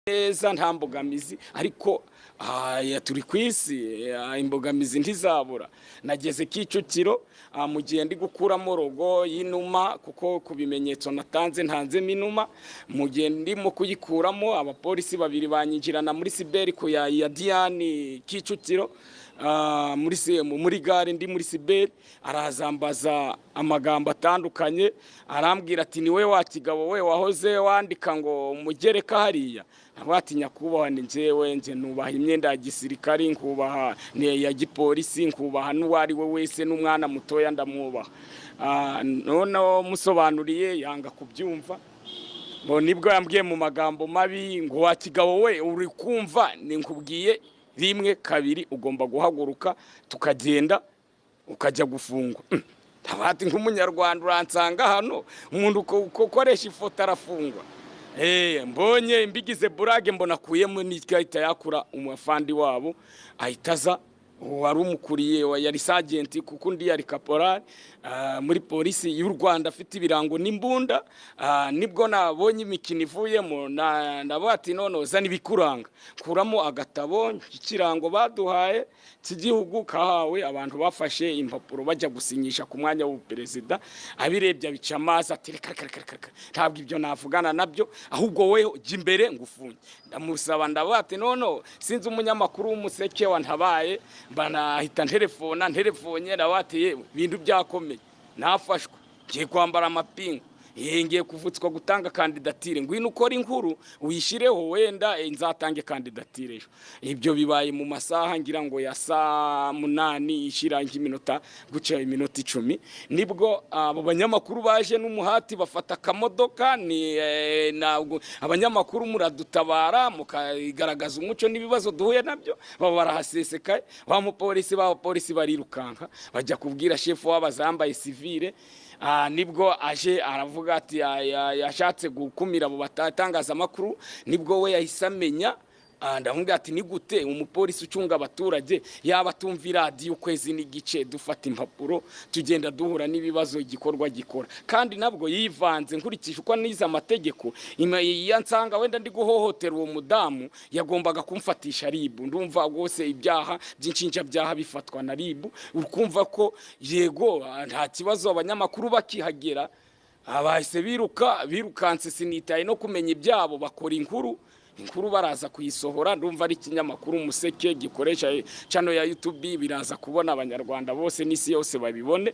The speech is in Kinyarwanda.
neza nta mbogamizi ariko turi ku isi imbogamizi ntizabura. Nageze Kicukiro mu gihe ndi gukuramo rogo y'inuma kuko ku bimenyetso natanze ntanzemo inuma, mu gihe ndimo kuyikuramo abapolisi babiri banyinjirana muri siberi ku ya Diane Kicukiro, muri gare ndi muri siberi, arazambaza amagambo atandukanye, arambwira ati niwe wa kigabo we wahoze wandika ngo umugereka hariya. Abatinya kubaha ni njyewe nubaha imyenda ya gisirikari, nkubaha ya gipolisi, nkubaha n'uwari we wese n'umwana mutoya ndamwubaha. Noneho musobanuriye yanga kubyumva, nibwo yambwiye mu magambo mabi ngo wa kigabo we uri kumva nkubwiye rimwe kabiri ugomba guhaguruka tukagenda ukajya gufungwa. Tabati nk'umunyarwanda uransanga hano umuntu ukoresha ifoto arafungwa. Mbonye mbigize burage mbona kuyemo n'ikahita yakura umufandi wabo ahitaza wari umukuriye yari sergeant kuko ndi yari caporal muri polisi y'u Rwanda afite ibirango n'imbunda. Nibwo nabonye imikino ivuyemo nabati none zana ibikuranga kuramo agatabo ikirango baduhaye cy'igihugu kahawe abantu bafashe impapuro bajya gusinyisha ku mwanya w'uperezida. Abirebye abica amazi ati reka ntabwo ibyo navugana nabyo ahubwo we jya imbere ngufunye. Ndamusaba ndabati none sinzi umunyamakuru w'umuseke wantabaye banahita nterefonye ndabati ibintu byakomeye nafashwe ngiye kwambara amapingu ngiye kuvutswa gutanga kandidatire ngwino ukora inkuru uyishireho wenda nzatange kandidatire. Ibyo bibaye mu masaha ngira ngo ya saa 8 ishira nk'iminota guca iminota 10 nibwo abo banyamakuru baje n'umuhati bafata kamodoka ni abanyamakuru muradutabara mukagaragaza umuco n'ibibazo duhuye nabyo baba barahasesekaye. Abapolisi barirukanka bajya kubwira chef w'abazambaye civile. Nibwo aje aravuga ati yashatse gukumira abo batatangaza amakuru. Nibwo we yahise amenya, ndavuga ati ni gute umupolisi ucunga abaturage yaba tumva radio ukwezi n'igice dufata impapuro tugenda duhura n'ibibazo igikorwa gikora. Kandi nabwo yivanze nkurikije uko niza amategeko yansanga wenda ndi guhohotera uwo mudamu yagombaga kumfatisha RIB. Ndumva rwose ibyaha by'inshinja byaha bifatwa na RIB. Urukumva ko yego nta kibazo abanyamakuru bakihagera abahise birukanse sinitaye no kumenya ibyabo bakora inkuru baraza kuyisohora. Ndumva ari ikinyamakuru Umuseke gikoresha channel ya YouTube biraza kubona abanyarwanda bose n'isi yose babibone.